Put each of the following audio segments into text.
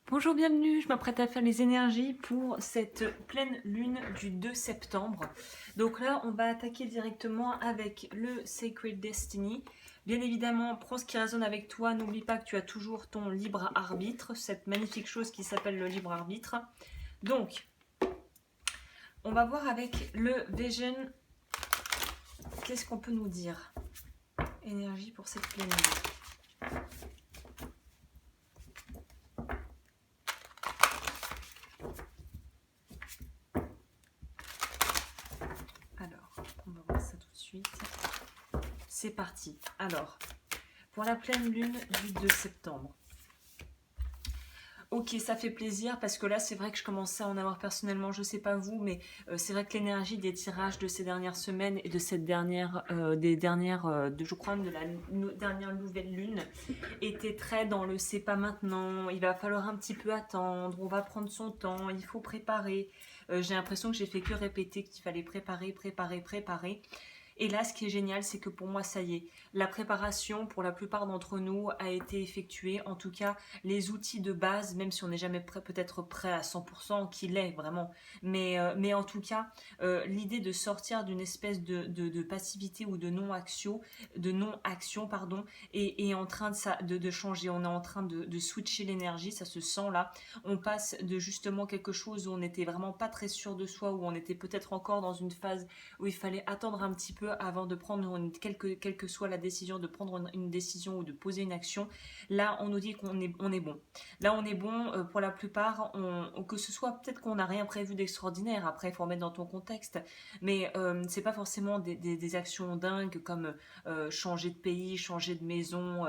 Bonjour, bienvenue, je m'apprête à faire les énergies pour cette pleine lune du 2 septembre. Donc là, on va attaquer directement avec le Sacred Destiny. Bien évidemment, prends ce qui résonne avec toi, n'oublie pas que tu as toujours ton libre arbitre, cette magnifique chose qui s'appelle le libre arbitre. Donc, on va voir avec le Vision, qu'est-ce qu'on peut nous dire? Énergie pour cette pleine lune. Alors, on va voir ça tout de suite. C'est parti. Alors, pour la pleine lune du 2 septembre. Ok, ça fait plaisir parce que là, c'est vrai que je commençais à en avoir personnellement, je sais pas vous, mais c'est vrai que l'énergie des tirages de ces dernières semaines et de cette dernière, je crois, de la dernière nouvelle lune était très dans le c'est pas maintenant, il va falloir un petit peu attendre, on va prendre son temps, il faut préparer. J'ai l'impression que j'ai fait que répéter qu'il fallait préparer, préparer, préparer. Et là, ce qui est génial, c'est que pour moi, ça y est, la préparation pour la plupart d'entre nous a été effectuée. En tout cas, les outils de base, même si on n'est jamais prêt, peut-être prêt à 100%, qu'il est vraiment. Mais en tout cas, l'idée de sortir d'une espèce de passivité ou de non-action, pardon, est en train de changer. On est en train de switcher l'énergie, ça se sent là. On passe de justement quelque chose où on n'était vraiment pas très sûr de soi, où on était peut-être encore dans une phase où il fallait attendre un petit peu avant de prendre, quelle que soit la décision, de prendre une décision ou de poser une action. Là, on nous dit qu'on est, on est bon. Là, on est bon pour la plupart, que ce soit peut-être qu'on n'a rien prévu d'extraordinaire. Après, il faut remettre dans ton contexte. Mais c'est pas forcément des actions dingues comme changer de pays, changer de maison,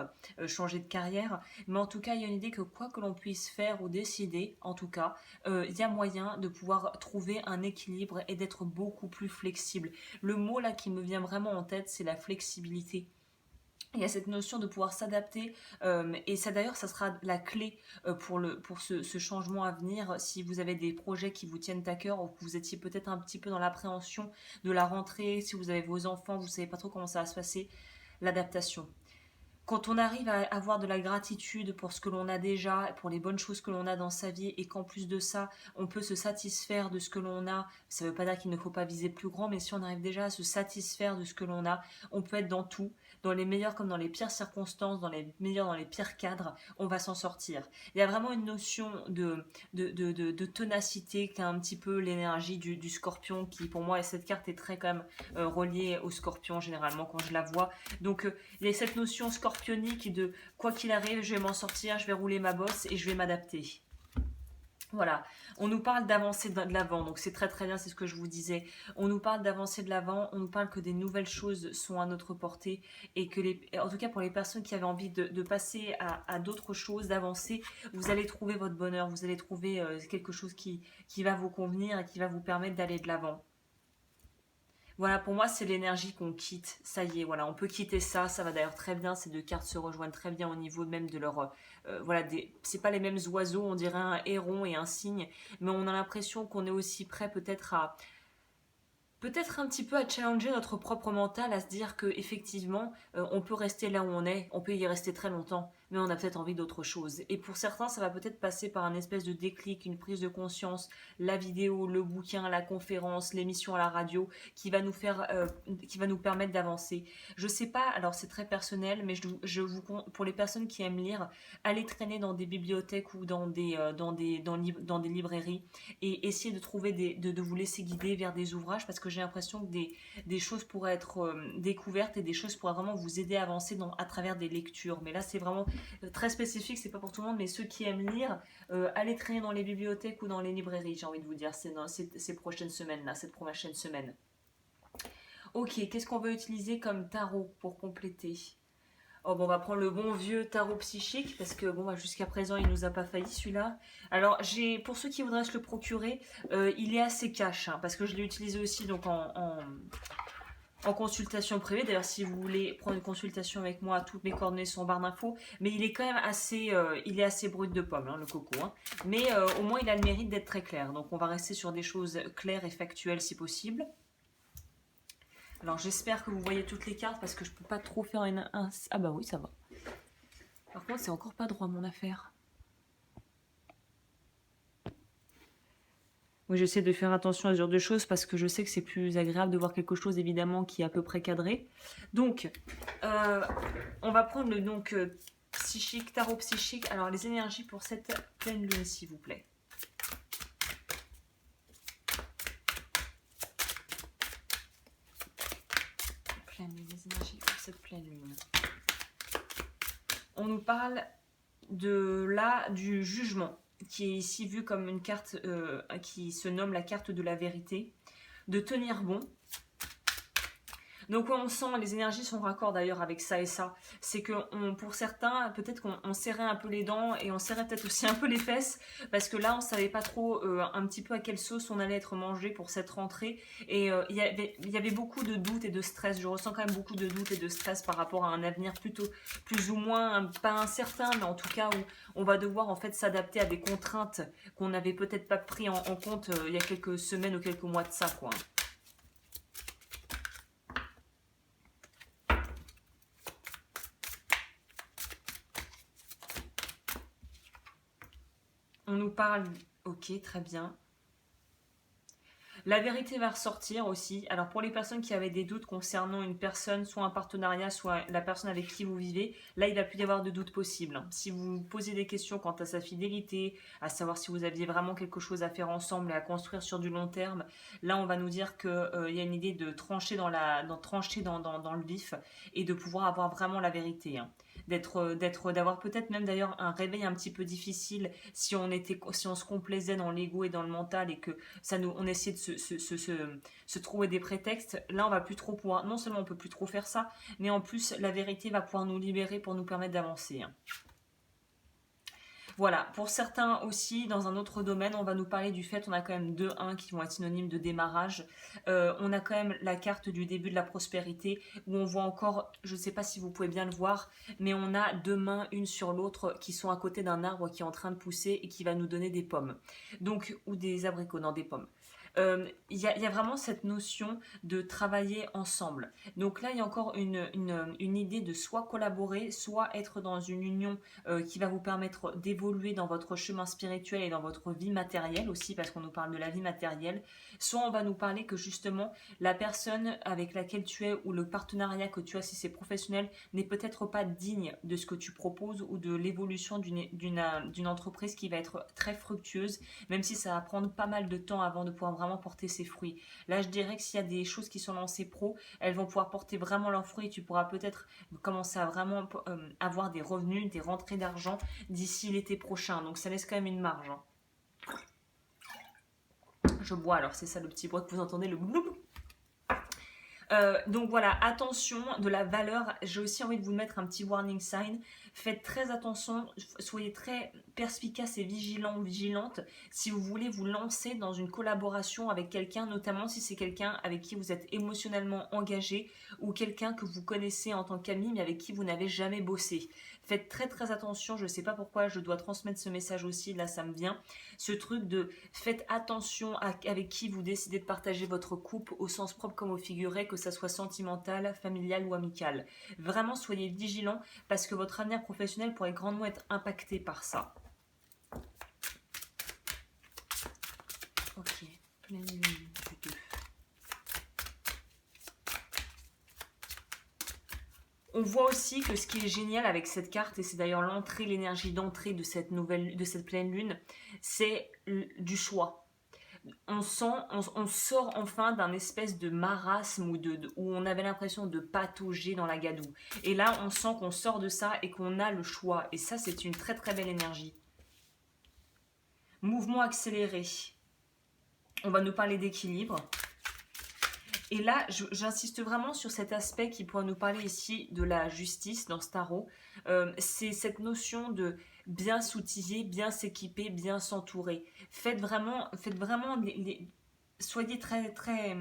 changer de carrière. Mais en tout cas, il y a une idée que quoi que l'on puisse faire ou décider, en tout cas, il y a moyen de pouvoir trouver un équilibre et d'être beaucoup plus flexible. Le mot là qui me vient vraiment en tête, c'est la flexibilité. Il y a cette notion de pouvoir s'adapter et ça d'ailleurs ça sera la clé pour ce changement à venir si vous avez des projets qui vous tiennent à cœur ou que vous étiez peut-être un petit peu dans l'appréhension de la rentrée, si vous avez vos enfants, vous ne savez pas trop comment ça va se passer, l'adaptation. Quand on arrive à avoir de la gratitude pour ce que l'on a déjà, pour les bonnes choses que l'on a dans sa vie, et qu'en plus de ça, on peut se satisfaire de ce que l'on a, ça ne veut pas dire qu'il ne faut pas viser plus grand, mais si on arrive déjà à se satisfaire de ce que l'on a, on peut être dans tout, dans les meilleures comme dans les pires circonstances, dans les meilleurs, dans les pires cadres, on va s'en sortir. Il y a vraiment une notion de ténacité qui a un petit peu l'énergie du scorpion, qui pour moi, cette carte est très quand même reliée au scorpion généralement quand je la vois. Donc il y a cette notion scorpionique de quoi qu'il arrive, je vais m'en sortir, je vais rouler ma bosse et je vais m'adapter. Voilà, on nous parle d'avancer de l'avant, donc c'est très très bien, c'est ce que je vous disais. On nous parle d'avancer de l'avant, on nous parle que des nouvelles choses sont à notre portée et que en tout cas pour les personnes qui avaient envie de passer à d'autres choses, d'avancer, vous allez trouver votre bonheur, vous allez trouver quelque chose qui va vous convenir et qui va vous permettre d'aller de l'avant. Voilà, pour moi, c'est l'énergie qu'on quitte. Ça y est, voilà, on peut quitter ça. Ça va d'ailleurs très bien. Ces deux cartes se rejoignent très bien au niveau même de leur. Voilà, c'est pas les mêmes oiseaux, on dirait un héron et un cygne, mais on a l'impression qu'on est aussi prêt peut-être à. Peut-être un petit peu à challenger notre propre mental, à se dire que effectivement, on peut rester là où on est, on peut y rester très longtemps, mais on a peut-être envie d'autre chose. Et pour certains, ça va peut-être passer par un espèce de déclic, une prise de conscience, la vidéo, le bouquin, la conférence, l'émission à la radio, qui va nous permettre d'avancer. Je sais pas, alors c'est très personnel, mais pour les personnes qui aiment lire, allez traîner dans des bibliothèques ou dans des librairies et essayer de trouver de vous laisser guider vers des ouvrages parce que j'ai l'impression que des choses pourraient être découvertes et des choses pourraient vraiment vous aider à avancer à travers des lectures. Mais là, c'est vraiment très spécifique, c'est pas pour tout le monde, mais ceux qui aiment lire, allez traîner dans les bibliothèques ou dans les librairies, j'ai envie de vous dire, c'est dans ces prochaines semaines-là, cette prochaine semaine. Ok, qu'est-ce qu'on va utiliser comme tarot pour compléter? Oh bon, on va prendre le bon vieux tarot psychique parce que bon, bah, jusqu'à présent, il nous a pas failli celui-là. Alors, pour ceux qui voudraient se le procurer, il est assez cash hein, parce que je l'ai utilisé aussi donc en consultation privée. D'ailleurs, si vous voulez prendre une consultation avec moi, toutes mes coordonnées sont en barre d'infos. Mais il est quand même il est assez brut de pomme, hein, le coco. Hein. Mais au moins, il a le mérite d'être très clair. Donc, on va rester sur des choses claires et factuelles si possible. Alors j'espère que vous voyez toutes les cartes parce que je peux pas trop faire Ah bah oui, ça va. Par contre, c'est encore pas droit mon affaire. Oui, j'essaie de faire attention à ce genre de choses parce que je sais que c'est plus agréable de voir quelque chose évidemment qui est à peu près cadré. Donc, euh, on va prendre le donc psychique, tarot psychique. Alors, les énergies pour cette pleine lune, s'il vous plaît. Les énergies pour cette pleine lune. On nous parle du jugement, qui est ici vu comme une carte qui se nomme la carte de la vérité, de tenir bon. Donc on sent, les énergies sont raccord d'ailleurs avec ça et ça. C'est que pour certains, peut-être qu'on serrait un peu les dents et on serrait peut-être aussi un peu les fesses parce que là on savait pas trop un petit peu à quelle sauce on allait être mangé pour cette rentrée. Et il y avait beaucoup de doutes et de stress. Je ressens quand même beaucoup de doutes et de stress par rapport à un avenir plutôt plus ou moins, pas incertain, mais en tout cas où on va devoir en fait s'adapter à des contraintes qu'on n'avait peut-être pas pris en compte il y a quelques semaines ou quelques mois de ça, quoi. On nous parle, ok, très bien. La vérité va ressortir aussi. Alors pour les personnes qui avaient des doutes concernant une personne, soit un partenariat, soit la personne avec qui vous vivez, là il va plus y avoir de doute possible. Si vous posez des questions quant à sa fidélité, à savoir si vous aviez vraiment quelque chose à faire ensemble et à construire sur du long terme, là on va nous dire qu'il y a une idée de trancher dans le vif et de pouvoir avoir vraiment la vérité, hein. D'avoir peut-être même d'ailleurs un réveil un petit peu difficile si on se complaisait dans l'ego et dans le mental et que on essaie de se trouver des prétextes. Là, on va plus trop pouvoir, non seulement on peut plus trop faire ça, mais en plus, la vérité va pouvoir nous libérer pour nous permettre d'avancer. Voilà, pour certains aussi, dans un autre domaine, on va nous parler du fait, on a quand même 2-1 qui vont être synonymes de démarrage. On a quand même la carte du début de la prospérité, où on voit encore, je ne sais pas si vous pouvez bien le voir, mais on a deux mains, une sur l'autre, qui sont à côté d'un arbre qui est en train de pousser et qui va nous donner des pommes. Donc, ou des abricots, non, des pommes. Il y a vraiment cette notion de travailler ensemble. Donc là, il y a encore une idée de soit collaborer, soit être dans une union qui va vous permettre d'évoluer dans votre chemin spirituel et dans votre vie matérielle aussi, parce qu'on nous parle de la vie matérielle. Soit on va nous parler que justement, la personne avec laquelle tu es ou le partenariat que tu as, si c'est professionnel, n'est peut-être pas digne de ce que tu proposes ou de l'évolution d'une entreprise qui va être très fructueuse, même si ça va prendre pas mal de temps avant de pouvoir vraiment porter ses fruits. Là, je dirais que s'il y a des choses qui sont lancées pro, elles vont pouvoir porter vraiment leurs fruits et tu pourras peut-être commencer à vraiment avoir des revenus, des rentrées d'argent d'ici l'été prochain. Donc ça laisse quand même une marge, hein. Je bois, alors c'est ça le petit bruit que vous entendez, le bloup. Donc voilà, attention de la valeur. J'ai aussi envie de vous mettre un petit warning sign. Faites très attention, soyez très perspicace et vigilant ou vigilante si vous voulez vous lancer dans une collaboration avec quelqu'un, notamment si c'est quelqu'un avec qui vous êtes émotionnellement engagé ou quelqu'un que vous connaissez en tant qu'ami mais avec qui vous n'avez jamais bossé. Faites très très attention, je ne sais pas pourquoi je dois transmettre ce message aussi, là ça me vient. Ce truc de faites attention avec qui vous décidez de partager votre couple au sens propre comme au figuré, que ça soit sentimental, familial ou amical. Vraiment soyez vigilants parce que votre avenir professionnel pourrait grandement être impacté par ça. Ok, pleine lune du 2. On voit aussi que ce qui est génial avec cette carte, et c'est d'ailleurs l'énergie d'entrée de cette pleine lune, c'est du choix. On sort enfin d'un espèce de marasme où on avait l'impression de patauger dans la gadoue. Et là, on sent qu'on sort de ça et qu'on a le choix. Et ça, c'est une très très belle énergie. Mouvement accéléré. On va nous parler d'équilibre. Et là, j'insiste vraiment sur cet aspect qui pourrait nous parler ici de la justice dans ce tarot. C'est cette notion de bien s'outiller, bien s'équiper, bien s'entourer. Faites vraiment soyez très très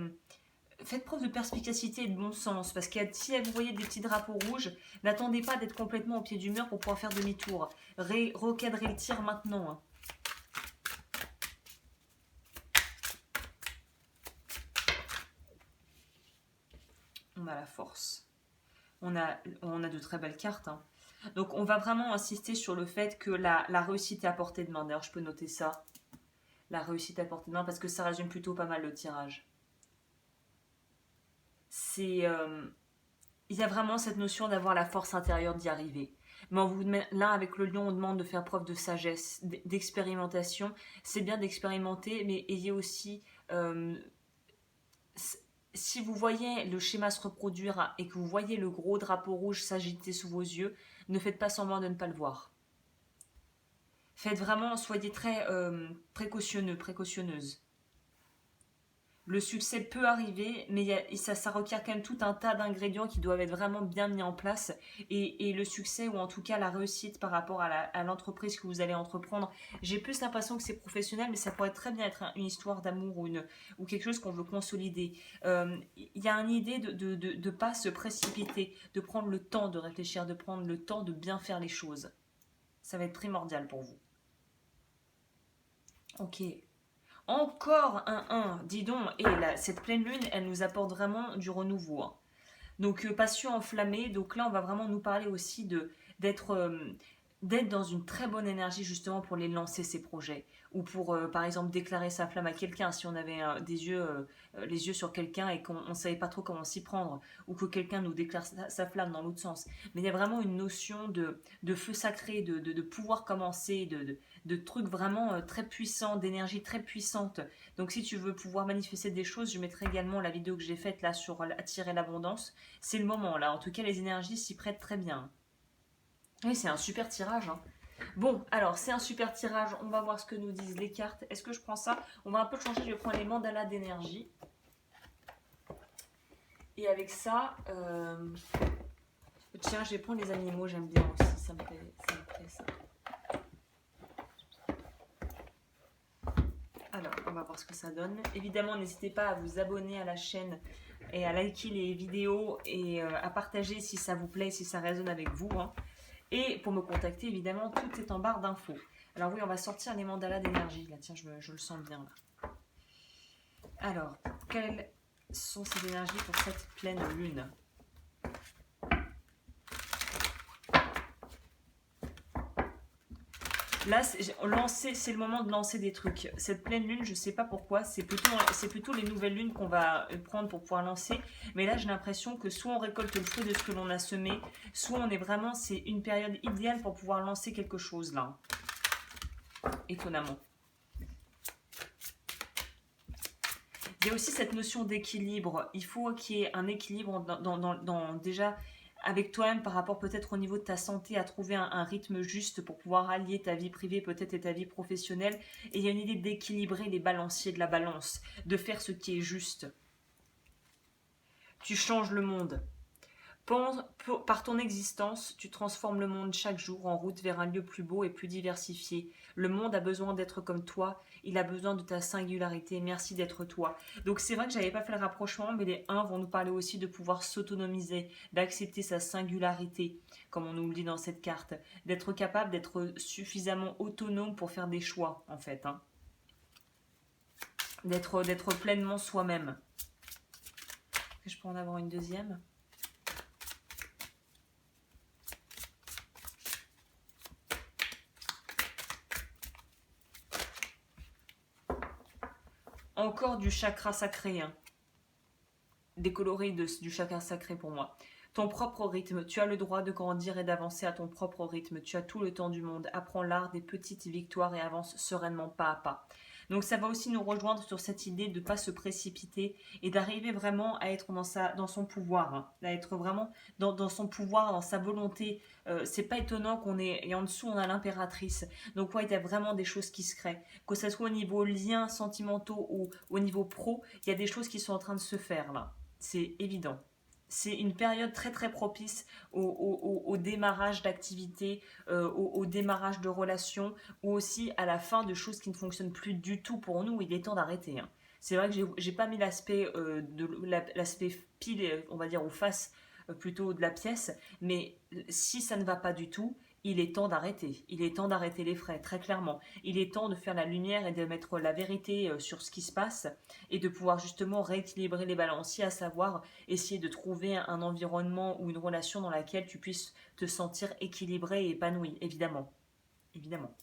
faites preuve de perspicacité et de bon sens parce que si vous voyez des petits drapeaux rouges, n'attendez pas d'être complètement au pied du mur pour pouvoir faire demi-tour. Recadrez le tir maintenant, hein. On a la force. On a de très belles cartes, hein. Donc on va vraiment insister sur le fait que la réussite est à portée de main. D'ailleurs, je peux noter ça. la réussite à portée de main, parce que ça résume plutôt pas mal le tirage. C'est... il y a vraiment cette notion d'avoir la force intérieure d'y arriver. Mais là, avec le lion, on demande de faire preuve de sagesse, d'expérimentation. C'est bien d'expérimenter, mais ayez aussi... si vous voyez le schéma se reproduire et que vous voyez le gros drapeau rouge s'agiter sous vos yeux, ne faites pas semblant de ne pas le voir. Faites vraiment, soyez très précautionneux, précautionneuse. Le succès peut arriver, mais ça requiert quand même tout un tas d'ingrédients qui doivent être vraiment bien mis en place. Et le succès, ou en tout cas la réussite par rapport à l'entreprise que vous allez entreprendre, j'ai plus l'impression que c'est professionnel, mais ça pourrait très bien être une histoire d'amour ou quelque chose qu'on veut consolider. Il y a une idée de ne pas se précipiter, de prendre le temps de réfléchir, de prendre le temps de bien faire les choses. Ça va être primordial pour vous. Ok. Encore un 1, dis donc, et là, cette pleine lune, elle nous apporte vraiment du renouveau, hein. Donc, passion enflammée, donc là, on va vraiment nous parler aussi d'être dans une très bonne énergie justement pour les lancer ces projets ou pour par exemple déclarer sa flamme à quelqu'un si on avait les yeux sur quelqu'un et qu'on ne savait pas trop comment s'y prendre ou que quelqu'un nous déclare sa flamme dans l'autre sens. Mais il y a vraiment une notion de feu sacré, de pouvoir commencer, de trucs vraiment très puissants, d'énergie très puissante. Donc si tu veux pouvoir manifester des choses, je mettrai également la vidéo que j'ai faite là sur attirer l'abondance. C'est le moment là, en tout cas les énergies s'y prêtent très bien. Oui, c'est un super tirage, hein. Bon, alors c'est un super tirage, on va voir ce que nous disent les cartes. Est-ce que je prends ça? On va un peu changer, je vais prendre les mandalas d'énergie. Et avec ça, tiens, je vais prendre les animaux, j'aime bien aussi, ça me plaît ça. Alors, on va voir ce que ça donne. Évidemment, n'hésitez pas à vous abonner à la chaîne et à liker les vidéos et à partager si ça vous plaît, si ça résonne avec vous, hein. Et pour me contacter, évidemment, tout est en barre d'infos. Alors oui, on va sortir les mandalas d'énergie. Là, tiens, je le sens bien là. Alors, quelles sont ces énergies pour cette pleine lune? Là, c'est le moment de lancer des trucs. Cette pleine lune, je ne sais pas pourquoi, c'est plutôt les nouvelles lunes qu'on va prendre pour pouvoir lancer. Mais là, j'ai l'impression que soit on récolte le fruit de ce que l'on a semé, soit on est vraiment, c'est une période idéale pour pouvoir lancer quelque chose là. Étonnamment. Il y a aussi cette notion d'équilibre. Il faut qu'il y ait un équilibre déjà avec toi-même par rapport peut-être au niveau de ta santé, à trouver un rythme juste pour pouvoir allier ta vie privée peut-être et ta vie professionnelle. Et il y a une idée d'équilibrer les balanciers de la balance, de faire ce qui est juste. Tu changes le monde. Par ton existence, tu transformes le monde chaque jour en route vers un lieu plus beau et plus diversifié. Le monde a besoin d'être comme toi, il a besoin de ta singularité, merci d'être toi. Donc c'est vrai que j'avais pas fait le rapprochement, mais les 1 vont nous parler aussi de pouvoir s'autonomiser, d'accepter sa singularité, comme on nous le dit dans cette carte, d'être capable d'être suffisamment autonome pour faire des choix, en fait, hein. D'être pleinement soi-même. Est-ce que je peux en avoir une deuxième ? Encore du chakra sacré, hein. Des coloris du chakra sacré pour moi. Ton propre rythme, tu as le droit de grandir et d'avancer à ton propre rythme. Tu as tout le temps du monde. Apprends l'art des petites victoires et avance sereinement pas à pas. Donc ça va aussi nous rejoindre sur cette idée de ne pas se précipiter et d'arriver vraiment à être dans son pouvoir, hein, à être vraiment dans son pouvoir, dans sa volonté. C'est pas étonnant et en dessous on a l'impératrice. Donc ouais, il y a vraiment des choses qui se créent. Que ce soit au niveau liens sentimentaux ou au niveau pro, il y a des choses qui sont en train de se faire là. C'est évident. C'est une période très très propice au démarrage d'activités, au démarrage de relations, ou aussi à la fin de choses qui ne fonctionnent plus du tout pour nous. Il est temps d'arrêter, hein. C'est vrai que j'ai pas mis l'aspect l'aspect pile, on va dire, ou face plutôt de la pièce, mais si ça ne va pas du tout, il est temps d'arrêter. Il est temps d'arrêter les frais, très clairement. Il est temps de faire la lumière et de mettre la vérité sur ce qui se passe et de pouvoir justement rééquilibrer les balanciers, à savoir essayer de trouver un environnement ou une relation dans laquelle tu puisses te sentir équilibré et épanoui, évidemment. Évidemment.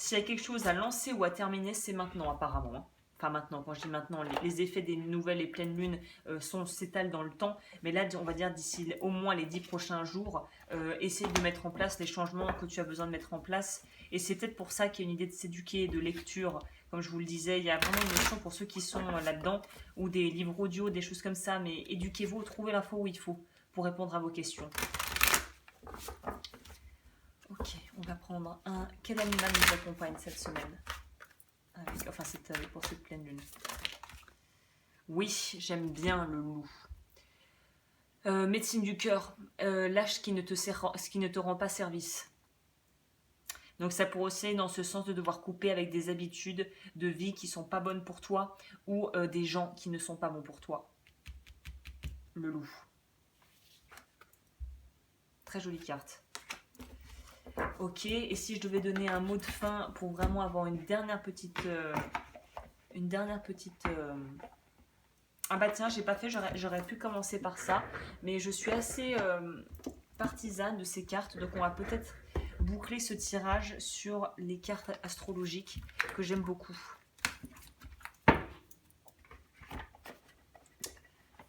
S'il y a quelque chose à lancer ou à terminer, c'est maintenant apparemment, hein. Enfin maintenant, quand je dis maintenant, les effets des nouvelles et pleines lunes s'étalent dans le temps. Mais là, on va dire d'ici au moins les 10 prochains jours, essaye de mettre en place les changements que tu as besoin de mettre en place. Et c'est peut-être pour ça qu'il y a une idée de s'éduquer, de lecture. Comme je vous le disais, il y a vraiment une notion pour ceux qui sont là-dedans, ou des livres audio, des choses comme ça. Mais éduquez-vous, trouvez l'info où il faut pour répondre à vos questions. Ok, on va prendre un. Quel animal nous accompagne cette semaine? Enfin, c'est pour cette pleine lune. Oui, j'aime bien le loup. Médecine du cœur, lâche ce qui ne te rend pas service. Donc ça pourrait aussi dans ce sens de devoir couper avec des habitudes de vie qui sont pas bonnes pour toi ou des gens qui ne sont pas bons pour toi. Le loup. Très jolie carte. Ok, et si je devais donner un mot de fin pour vraiment avoir une dernière petite... Ah bah tiens, j'ai pas fait, j'aurais pu commencer par ça, mais je suis assez partisane de ces cartes, donc on va peut-être boucler ce tirage sur les cartes astrologiques que j'aime beaucoup.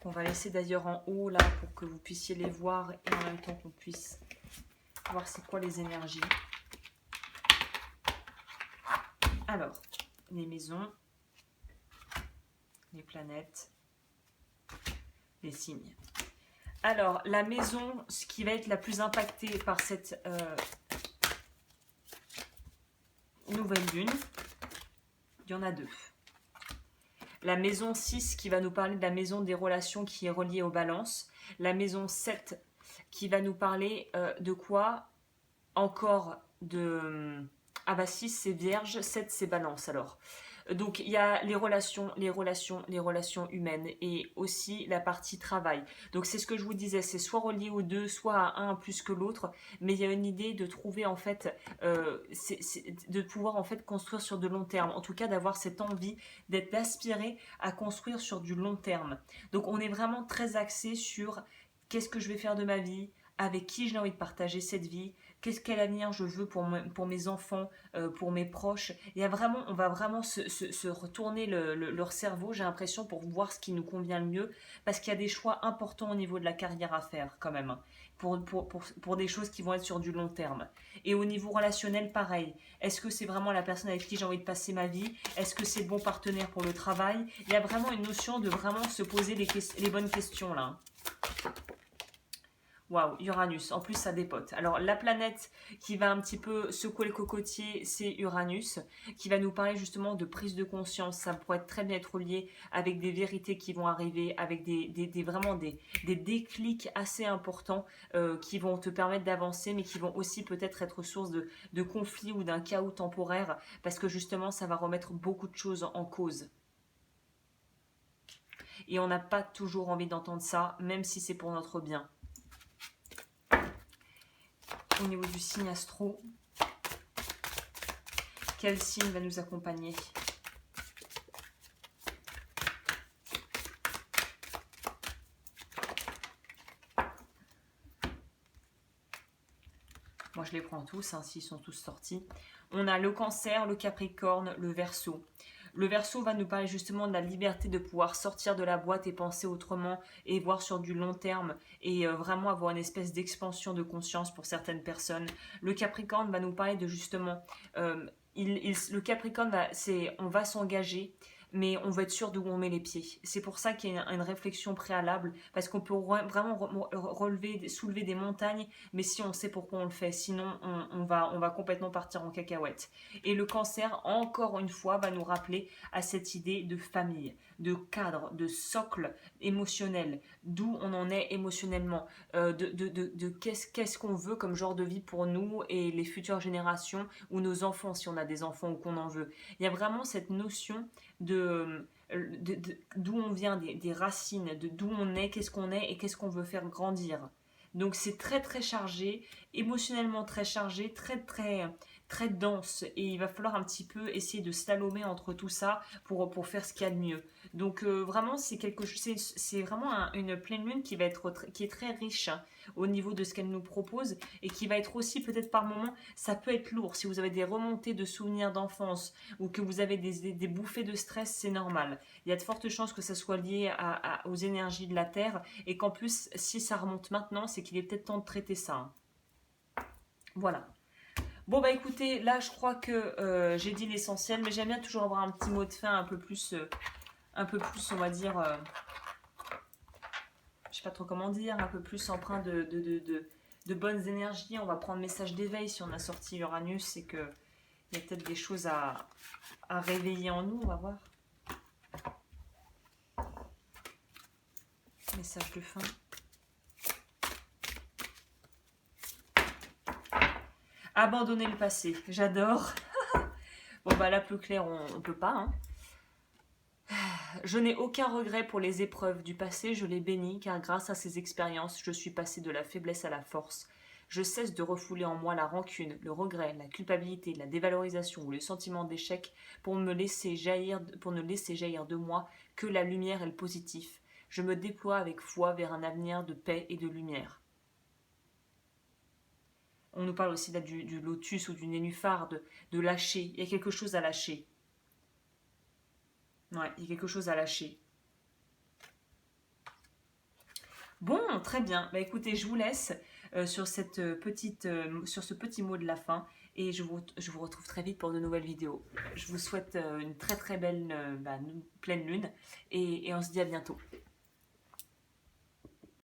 On va laisser d'ailleurs en haut là pour que vous puissiez les voir et en même temps qu'on puisse voir c'est quoi les énergies. Alors, les maisons, les planètes, les signes. Alors, la maison, ce qui va être la plus impactée par cette nouvelle lune, il y en a deux. La maison 6 qui va nous parler de la maison des relations qui est reliée aux balances. La maison 7 qui va nous parler de quoi? Encore de... Ah bah 6 c'est vierge, 7 c'est balance alors. Donc il y a les relations humaines et aussi la partie travail. Donc c'est ce que je vous disais, c'est soit relié aux deux, soit à un plus que l'autre, mais il y a une idée de trouver en fait, de pouvoir en fait construire sur de long terme. En tout cas d'avoir cette envie d'aspirer à construire sur du long terme. Donc on est vraiment très axé sur qu'est-ce que je vais faire de ma vie, avec qui j'ai envie de partager cette vie, quel avenir je veux pour mes enfants, pour mes proches. On va vraiment se retourner leur cerveau, j'ai l'impression, pour voir ce qui nous convient le mieux, parce qu'il y a des choix importants au niveau de la carrière à faire quand même, hein, pour des choses qui vont être sur du long terme. Et au niveau relationnel, pareil. Est-ce que c'est vraiment la personne avec qui j'ai envie de passer ma vie? Est-ce que c'est le bon partenaire pour le travail? Il y a vraiment une notion de vraiment se poser les bonnes questions là. Waouh, Uranus, en plus ça dépote. Alors la planète qui va un petit peu secouer le cocotier, c'est Uranus, qui va nous parler justement de prise de conscience. Ça pourrait très bien être lié avec des vérités qui vont arriver, avec vraiment des déclics assez importants qui vont te permettre d'avancer, mais qui vont aussi peut-être être source de conflits ou d'un chaos temporaire, parce que justement ça va remettre beaucoup de choses en cause. Et on n'a pas toujours envie d'entendre ça, même si c'est pour notre bien. Au niveau du signe astro, quel signe va nous accompagner? Moi je les prends tous, hein, s'ils sont tous sortis. On a le Cancer, le Capricorne, le Verseau. Le Verseau va nous parler justement de la liberté de pouvoir sortir de la boîte et penser autrement et voir sur du long terme et vraiment avoir une espèce d'expansion de conscience pour certaines personnes. Le Capricorne va nous parler de justement, le Capricorne, on va s'engager, mais on va être sûr d'où on met les pieds. C'est pour ça qu'il y a une réflexion préalable, parce qu'on peut vraiment soulever des montagnes, mais si on sait pourquoi on le fait, sinon on va complètement partir en cacahuète. Et le Cancer, encore une fois, va nous rappeler à cette idée de famille, de cadre, de socle émotionnel, d'où on en est émotionnellement, de qu'est-ce qu'on veut comme genre de vie pour nous et les futures générations, ou nos enfants, si on a des enfants ou qu'on en veut. Il y a vraiment cette notion d'où on vient, des racines, de d'où on est, qu'est-ce qu'on est et qu'est-ce qu'on veut faire grandir. Donc c'est très très chargé, émotionnellement très chargé, très très très dense et il va falloir un petit peu essayer de slalomer entre tout ça pour faire ce qu'il y a de mieux. Donc vraiment c'est vraiment une pleine lune qui va qui est très riche hein, au niveau de ce qu'elle nous propose et qui va être aussi peut-être par moments, ça peut être lourd si vous avez des remontées de souvenirs d'enfance ou que vous avez des bouffées de stress, c'est normal. Il y a de fortes chances que ça soit lié aux énergies de la Terre et qu'en plus si ça remonte maintenant, c'est qu'il est peut-être temps de traiter ça. Hein. Voilà. Bon bah écoutez, là je crois que j'ai dit l'essentiel, mais j'aime bien toujours avoir un petit mot de fin un peu plus on va dire, je sais pas trop comment dire, un peu plus empreint de bonnes énergies. On va prendre message d'éveil si on a sorti Uranus, c'est que il y a peut-être des choses à réveiller en nous, on va voir. Message de fin. Abandonner le passé, j'adore. Bon bah là plus clair on peut pas. Hein. Je n'ai aucun regret pour les épreuves du passé, je les bénis car grâce à ces expériences je suis passé de la faiblesse à la force. Je cesse de refouler en moi la rancune, le regret, la culpabilité, la dévalorisation ou le sentiment d'échec pour ne laisser jaillir de moi que la lumière et le positif. Je me déploie avec foi vers un avenir de paix et de lumière. On nous parle aussi là du lotus ou du nénuphar, de lâcher. Il y a quelque chose à lâcher. Ouais, il y a quelque chose à lâcher. Bon, très bien. Bah écoutez, je vous laisse sur ce petit mot de la fin et je vous retrouve très vite pour de nouvelles vidéos. Je vous souhaite une très très belle pleine lune et on se dit à bientôt.